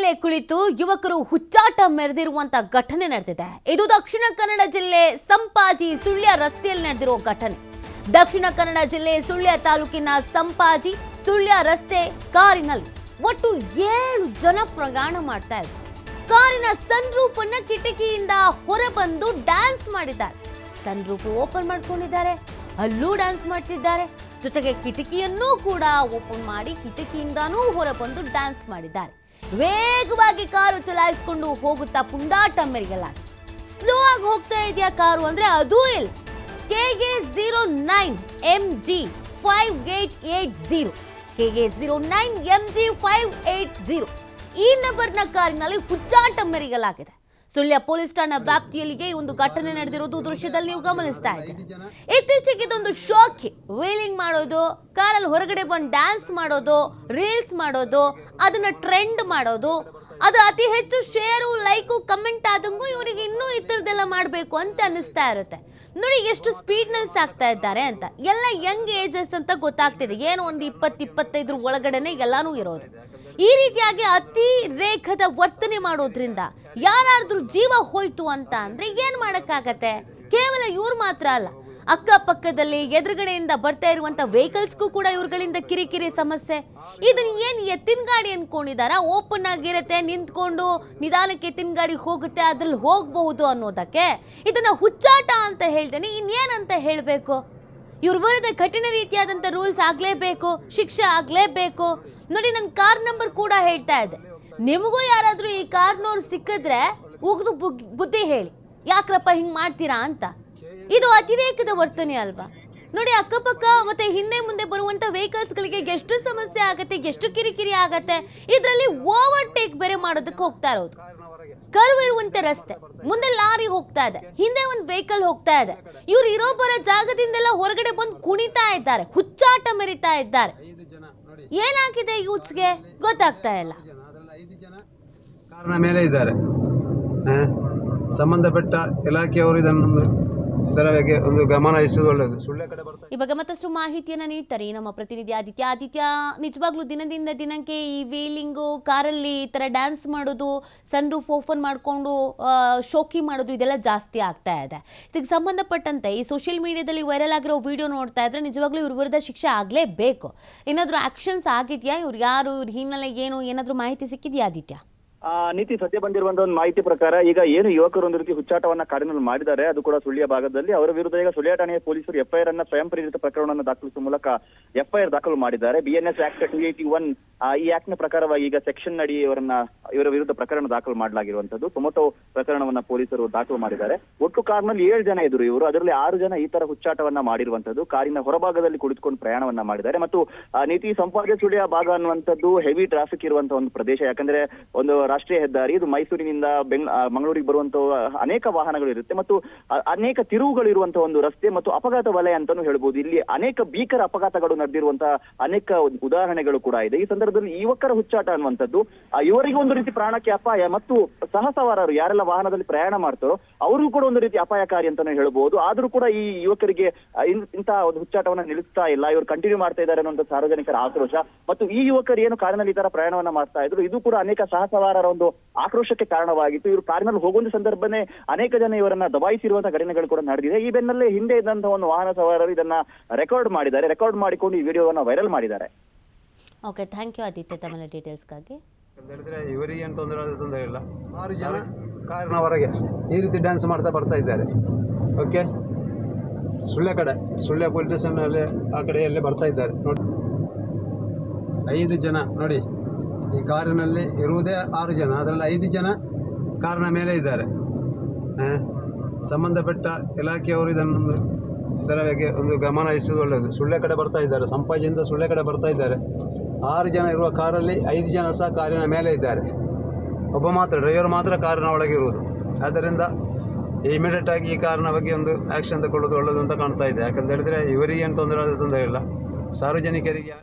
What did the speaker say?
ಮೇಲೆ ಕುಳಿತು ಯುವಕರು ಹುಚ್ಚಾಟ ಮೆರೆದಿರುವಂತ ಘಟನೆ ನಡೆದಿದೆ. ಇದು ದಕ್ಷಿಣ ಕನ್ನಡ ಜಿಲ್ಲೆ ಸಂಪಾಜಿ ಸುಳ್ಯ ರಸ್ತೆಯಲ್ಲಿ ನಡೆದಿರುವ ಘಟನೆ. ದಕ್ಷಿಣ ಕನ್ನಡ ಜಿಲ್ಲೆ ಸುಳ್ಯ ತಾಲೂಕಿನ ಸಂಪಾಜಿ ಸುಳ್ಯ ರಸ್ತೆ ಕಾರಿನಲ್ಲಿ ಒಟ್ಟು 7 ಜನ ಪ್ರಯಾಣ ಮಾಡ್ತಾ ಇದ್ರು. ಕಾರಿನ ಸನ್ ರೂಪ್ ಅನ್ನ ಕಿಟಕಿಯಿಂದ ಹೊರಬಂದು ಡ್ಯಾನ್ಸ್ ಮಾಡಿದ್ದಾರೆ. ಸನ್ ರೂಪ್ ಓಪನ್ ಮಾಡ್ಕೊಂಡಿದ್ದಾರೆ, ಅಲ್ಲೂ ಡ್ಯಾನ್ಸ್ ಮಾಡ್ತಿದ್ದಾರೆ. ಜೊತೆಗೆ ಕಿಟಕಿಯನ್ನೂ ಕೂಡ ಓಪನ್ ಮಾಡಿ ಕಿಟಕಿಯಿಂದಾನೂ ಹೊರಬಂದು ಡ್ಯಾನ್ಸ್ ಮಾಡಿದ್ದಾರೆ. ವೇಗವಾಗಿ ಕಾರು ಚಲಾಯಿಸಿಕೊಂಡು ಹೋಗುತ್ತಾ ಪುಂಡಾಟ ಮೆರೆಯಲಾಗಿದೆ. ಸ್ಲೋ ಆಗಿ ಹೋಗ್ತಾ ಇದೆಯಾ ಕಾರು ಅಂದ್ರೆ ಅದೂ ಇಲ್ಲ. KA09 MG 5880 KA09 MG 580 ಈ ನಂಬರ್ನ ಕಾರಿನಲ್ಲಿ ಹುಚ್ಚಾಟ ಮೆರೆಯಲಾಗಿದೆ. ಸುಳ್ಯ ಪೊಲೀಸ್ ಠಾಣಾ ವ್ಯಾಪ್ತಿಯಲ್ಲಿಗೆ ಒಂದು ಘಟನೆ ನಡೆದಿರೋದು ದೃಶ್ಯದಲ್ಲಿ ನೀವು ಗಮನಿಸ್ತಾ ಇದ್ದೀರಿ. ಇತ್ತೀಚೆಗೆ ಇದೊಂದು ಶಾಕಿ ವೀಲಿಂಗ್ ಮಾಡೋದು, ಕಾರಲ್ಲಿ ಹೊರಗಡೆ ಬಂದು ಡ್ಯಾನ್ಸ್ ಮಾಡೋದು, ರೀಲ್ಸ್ ಮಾಡೋದು, ಅದನ್ನ ಟ್ರೆಂಡ್ ಮಾಡೋದು, ಅದು ಅತಿ ಹೆಚ್ಚು ಶೇರು ಲೈಕು ಕಮೆಂಟ್ ಆದಂಗೂ ಇವರಿಗೆ ಇನ್ನೂ ಈ ಥರದ್ದೆಲ್ಲ ಮಾಡಬೇಕು ಅಂತ ಅನ್ನಿಸ್ತಾ ಇರುತ್ತೆ. ನೋಡಿ ಎಷ್ಟು ಸ್ಪೀಡ್ನೆಸ್ ಆಗ್ತಾ ಇದ್ದಾರೆ ಅಂತ. ಎಲ್ಲ ಯಂಗ್ ಏಜಸ್ ಅಂತ ಗೊತ್ತಾಗ್ತಿದೆ. ಏನು ಒಂದು 20-25 ಒಳಗಡೆನೆ ಎಲ್ಲಾನು ಇರೋದು. ಈ ರೀತಿಯಾಗಿ ಅತಿ ರೇಖದ ವರ್ತನೆ ಮಾಡೋದ್ರಿಂದ ಯಾರಾದ್ರೂ ಜೀವ ಹೋಯ್ತು ಅಂತ ಅಂದ್ರೆ ಏನ್ ಮಾಡಕ್ಕಾಗತ್ತೆ? ಕೇವಲ ಇವ್ರು ಮಾತ್ರ ಅಲ್ಲ, ಅಕ್ಕಪಕ್ಕದಲ್ಲಿ ಎದುರುಗಡೆಯಿಂದ ಬರ್ತಾ ಇರುವಂತ ವೆಹಿಕಲ್ಸ್ಗೂ ಕೂಡ ಇವ್ರುಗಳಿಂದ ಕಿರಿಕಿರಿ ಸಮಸ್ಯೆ. ಇದನ್ನ ಏನ್ ಎತ್ತಿನ ಗಾಡಿ ಅನ್ಕೊಂಡಿದಾರ? ಓಪನ್ ಆಗಿರುತ್ತೆ, ನಿಂತ್ಕೊಂಡು ನಿಧಾನಕ್ಕೆ ಎತ್ತಿನ ಗಾಡಿ ಹೋಗುತ್ತೆ, ಅದ್ರಲ್ಲಿ ಹೋಗಬಹುದು ಅನ್ನೋದಕ್ಕೆ ಇದನ್ನ ಹುಚ್ಚಾಟ ಅಂತ ಹೇಳ್ತೇನೆ. ಇನ್ನೇನಂತ ಹೇಳಬೇಕು? ಇವ್ರ ವಿರುದ್ಧ ಕಠಿಣ ರೀತಿಯಾದಂಥ ರೂಲ್ಸ್ ಆಗಲೇಬೇಕು, ಶಿಕ್ಷೆ ಆಗಲೇಬೇಕು. ನೋಡಿ, ನನ್ನ ಕಾರ್ ನಂಬರ್ ಕೂಡ ಹೇಳ್ತಾ ಇದೆ. ನಿಮಗೂ ಯಾರಾದರೂ ಈ ಕಾರ್ನವ್ರು ಸಿಕ್ಕಿದ್ರೆ ಉಗಿದು ಬುದ್ಧಿ ಹೇಳಿ, ಯಾಕ್ರಪ್ಪ ಹಿಂಗೆ ಮಾಡ್ತೀರಾ ಅಂತ. ಇದು ಅತಿರೇಕದ ವರ್ತನೆ ಅಲ್ವಾ? ನೋಡಿ, ಅಕ್ಕಪಕ್ಕ ಮತ್ತೆ ಹಿಂದೆ ಮುಂದೆ ಬರುವಂಥ ವೆಹಿಕಲ್ಸ್ಗಳಿಗೆ ಎಷ್ಟು ಸಮಸ್ಯೆ ಆಗುತ್ತೆ, ಎಷ್ಟು ಕಿರಿಕಿರಿ ಆಗತ್ತೆ. ಇದರಲ್ಲಿ ಓವರ್ಟೇಕ್ ಬೇರೆ ಮಾಡೋದಕ್ಕೆ ಹೋಗ್ತಾ ಇರೋದು. ಕರ್ವ್ ಇರುವಂತ ರಸ್ತೆ, ಮುಂದೆ ಲಾರಿ ಹೋಗ್ತಾ ಇದೆ, ಹಿಂದೆ ಒಂದು ವೆಹಿಕಲ್ ಹೋಗ್ತಾ ಇದೆ. ಇವ್ರು ಇರೋ ಬರೋ ಜಾಗದಿಂದೆಲ್ಲ ಹೊರಗಡೆ ಬಂದು ಕುಣಿತಾ ಇದ್ದಾರೆ, ಹುಚ್ಚಾಟ ಮೆರಿತಾ ಇದ್ದಾರೆ. ಏನಾಗಿದೆ ಯೂತ್ಸ್ಗೆ ಗೊತ್ತಾಗ್ತಾ ಇಲ್ಲ. ಕಾರಣ ಮೇಲೆ ಇದ್ದಾರೆ. ಸಂಬಂಧಪಟ್ಟ ಇಲಾಖೆಯವರು ಇದರ ಬಗ್ಗೆ ಒಂದು ಗಮನ ಹರಿಸುವುದು ಒಳ್ಳೆಯದು. ಸುಳ್ಯ ಕಡೆ ಬರ್ತಾರೆ. ಈ ಬಗ್ಗೆ ಮತ್ತಷ್ಟು ಮಾಹಿತಿಯನ್ನ ನೀಡ್ತಾರೆ ನಮ್ಮ ಪ್ರತಿನಿಧಿ ಆದಿತ್ಯ. ನಿಜವಾಗ್ಲೂ ದಿನದಿಂದ ದಿನಕ್ಕೆ ಈ ವೀಲಿಂಗು, ಕಾರಲ್ಲಿ ಈ ತರ ಡ್ಯಾನ್ಸ್ ಮಾಡೋದು, ಸನ್ ರೂಫ್ ಓಪನ್ ಮಾಡ್ಕೊಂಡು ಶೋಕಿ ಮಾಡೋದು, ಇದೆಲ್ಲ ಜಾಸ್ತಿ ಆಗ್ತಾ ಇದೆ. ಇದಕ್ಕೆ ಸಂಬಂಧಪಟ್ಟಂತೆ ಈ ಸೋಷಿಯಲ್ ಮೀಡಿಯಾದಲ್ಲಿ ವೈರಲ್ ಆಗಿರೋ ವಿಡಿಯೋ ನೋಡ್ತಾ ಇದ್ರೆ ನಿಜವಾಗ್ಲೂ ಇವ್ರ ವಿರುದ್ಧ ಶಿಕ್ಷೆ ಆಗಲೇಬೇಕು. ಏನಾದರೂ ಆಕ್ಷನ್ಸ್ ಆಗಿದೆಯಾ? ಇವ್ರು ಯಾರು, ಇವ್ರ ಹಿನ್ನೆಲೆ ಏನು, ಏನಾದರೂ ಮಾಹಿತಿ ಸಿಕ್ಕಿದೆಯಾ ಆದಿತ್ಯ? ನೀತಿ ಸದ್ಯ ಬಂದಿರುವಂತಹ ಒಂದು ಮಾಹಿತಿ ಪ್ರಕಾರ ಈಗ ಏನು ಯುವಕರು ಒಂದು ರೀತಿ ಹುಚ್ಚಾಟವನ್ನ ಕಾಡಿನಲ್ಲಿ ಮಾಡಿದ್ದಾರೆ, ಅದು ಕೂಡ ಸುಳ್ಯ ಭಾಗದಲ್ಲಿ. ಅವರ ವಿರುದ್ಧ ಈಗ ಸುಳ್ಯ ಠಾಣೆಯ ಪೊಲೀಸರು FIR ಅನ್ನ ಸ್ವಯಂ ಪ್ರೇರಿತ ಪ್ರಕರಣವನ್ನು ದಾಖಲಿಸುವ ಮೂಲಕ FIR ದಾಖಲು ಮಾಡಿದ್ದಾರೆ. BNS ಆಕ್ಟ್ 281 ಈ ಆಕ್ಟ್ ನ ಪ್ರಕಾರವಾಗಿ ಈಗ ಸೆಕ್ಷನ್ ಅಡಿ ಇವರ ವಿರುದ್ಧ ಪ್ರಕರಣ ದಾಖಲು ಮಾಡಲಾಗಿರುವಂತದ್ದು. ಟೊಮೊಟೊ ಪ್ರಕರಣವನ್ನ ಪೊಲೀಸರು ದಾಖಲು ಮಾಡಿದ್ದಾರೆ. ಒಟ್ಟು ಕಾರ್ನಲ್ಲಿ 7 ಜನ ಇದ್ರು ಇವರು, ಅದರಲ್ಲಿ 6 ಜನ ಈ ತರ ಹುಚ್ಚಾಟವನ್ನ ಮಾಡಿರುವಂತದ್ದು. ಕಾರಿನ ಹೊರಭಾಗದಲ್ಲಿ ಕುಳಿತುಕೊಂಡು ಪ್ರಯಾಣವನ್ನ ಮಾಡಿದ್ದಾರೆ. ಮತ್ತು ನೀತಿ ಸಂಪಾಜಿ ಸುಳ್ಯ ಭಾಗ ಅನ್ನುವಂಥದ್ದು ಹೆವಿ ಟ್ರಾಫಿಕ್ ಇರುವಂತಹ ಒಂದು ಪ್ರದೇಶ. ಯಾಕಂದ್ರೆ ಒಂದು ರಾಷ್ಟ್ರೀಯ ಹೆದ್ದಾರಿ, ಇದು ಮೈಸೂರಿನಿಂದ ಮಂಗಳೂರಿಗೆ ಬರುವಂತಹ ಅನೇಕ ವಾಹನಗಳು ಇರುತ್ತೆ ಮತ್ತು ಅನೇಕ ತಿರುವುಗಳು ಇರುವಂತಹ ಒಂದು ರಸ್ತೆ ಮತ್ತು ಅಪಘಾತ ವಲಯ ಅಂತಾನು ಹೇಳ್ಬೋದು. ಇಲ್ಲಿ ಅನೇಕ ಭೀಕರ ಅಪಘಾತಗಳು ನಡೆದಿರುವಂತಹ ಅನೇಕ ಉದಾಹರಣೆಗಳು ಕೂಡ ಇದೆ. ಈ ಸಂದರ್ಭದಲ್ಲಿ ಯುವಕರ ಹುಚ್ಚಾಟ ಅನ್ನುವಂಥದ್ದು ಇವರಿಗೆ ಒಂದು ರೀತಿ ಪ್ರಾಣಕ್ಕೆ ಅಪಾಯ ಮತ್ತು ಸಹಸವಾರರು ಯಾರೆಲ್ಲ ವಾಹನದಲ್ಲಿ ಪ್ರಯಾಣ ಮಾಡ್ತಾರೋ ಅವ್ರಿಗೂ ಕೂಡ ಒಂದು ರೀತಿ ಅಪಾಯಕಾರಿ ಅಂತಾನು ಹೇಳ್ಬೋದು. ಆದ್ರೂ ಕೂಡ ಈ ಯುವಕರಿಗೆ ಇಂತಹ ಒಂದು ಹುಚ್ಚಾಟವನ್ನ ನಿಲ್ಲಿಸ್ತಾ ಇಲ್ಲ, ಇವರು ಕಂಟಿನ್ಯೂ ಮಾಡ್ತಾ ಇದ್ದಾರೆ ಅನ್ನುವಂಥ ಸಾರ್ವಜನಿಕರ ಆಕ್ರೋಶ. ಮತ್ತು ಈ ಯುವಕರು ಏನು ಕಾರಿನಲ್ಲಿ ಈ ತರ ಪ್ರಯಾಣವನ್ನ ಮಾಡ್ತಾ ಇದ್ರು, ಇದು ಕೂಡ ಅನೇಕ ಸಹಸವಾರರ ಒಂದು ಆಕ್ರೋಶಕ್ಕೆ ಕಾರಣವಾಗಿತ್ತು. ಇವರು ಕಾರಿನಲ್ಲಿ ಹೋಗುವ ಸಂದರ್ಭನೇ ಅನೇಕ ಜನ ಇವರನ್ನ ದಬಾಯಿಸಿರುವಂತಹ ಘಟನೆಗಳು ಕೂಡ ನಡೆದಿದೆ. ಈ ಬೆನ್ನಲ್ಲೇ ಹಿಂದೆ ಇದ್ದಂತಹ ಒಂದು ವಾಹನ ಸವಾರರು ಇದನ್ನ ರೆಕಾರ್ಡ್ ಮಾಡಿದ್ದಾರೆ. ರೆಕಾರ್ಡ್ ಮಾಡಿಕೊಂಡು ಈ ವಿಡಿಯೋವನ್ನ ವೈರಲ್ ಮಾಡಿದ್ದಾರೆ. ಓಕೆ, ಥ್ಯಾಂಕ್ ಯು ಆದಿತ್ಯ ತಮ್ಮ ಡೀಟೇಲ್ಸ್ಗಾಗಿ. ಹೇಳಿದ್ರೆ ಇವರಿಗೆ ಏನು ತೊಂದರೆ ಇಲ್ಲ. 6 ಜನ ಕಾರಿನ ಹೊರಗೆ ಈ ರೀತಿ ಡ್ಯಾನ್ಸ್ ಮಾಡ್ತಾ ಬರ್ತಾ ಇದ್ದಾರೆ. ಓಕೆ, ಸುಳ್ಯ ಪೊಲೀಸ್ ಸ್ಟೇಷನ್ ಅಲ್ಲಿ ಆ ಕಡೆಯಲ್ಲೇ ಬರ್ತಾ ಇದ್ದಾರೆ. ನೋಡಿ, 5 ಜನ ನೋಡಿ, ಈ ಕಾರಿನಲ್ಲಿ ಇರುವುದೇ 6 ಜನ, ಅದರಲ್ಲಿ 5 ಜನ ಕಾರಿನ ಮೇಲೆ ಇದ್ದಾರೆ. ಸಂಬಂಧಪಟ್ಟ ಇಲಾಖೆಯವರು ಇದರ ಬಗ್ಗೆ ಒಂದು ಗಮನ ಹರಿಸುವುದು ಒಳ್ಳೆಯದು. ಸುಳ್ಯ ಕಡೆ ಬರ್ತಾ ಇದ್ದಾರೆ, ಸಂಪಾಜಿಯಿಂದ ಸುಳ್ಯ ಕಡೆ ಬರ್ತಾ ಇದ್ದಾರೆ. 6 ಜನ ಇರುವ ಕಾರಲ್ಲಿ 5 ಜನ ಸಹ ಕಾರಿನ ಮೇಲೆ ಇದ್ದಾರೆ. ಒಬ್ಬ ಮಾತ್ರ ಡ್ರೈವರ್ ಮಾತ್ರ ಕಾರಿನ ಒಳಗೆ ಇರುವುದು. ಆದ್ದರಿಂದ ಇಮಿಡಿಯೇಟ್ ಆಗಿ ಈ ಕಾರಿನ ಬಗ್ಗೆ ಒಂದು ಆ್ಯಕ್ಷನ್ ತಗೊಳ್ಳೋದು ಒಳ್ಳೆಯದು ಅಂತ ಕಾಣ್ತಾ ಇದೆ. ಯಾಕಂತ ಹೇಳಿದ್ರೆ ಇವರಿಗೆ ಏನು ತೊಂದರೆ ಇಲ್ಲ, ಸಾರ್ವಜನಿಕರಿಗೆ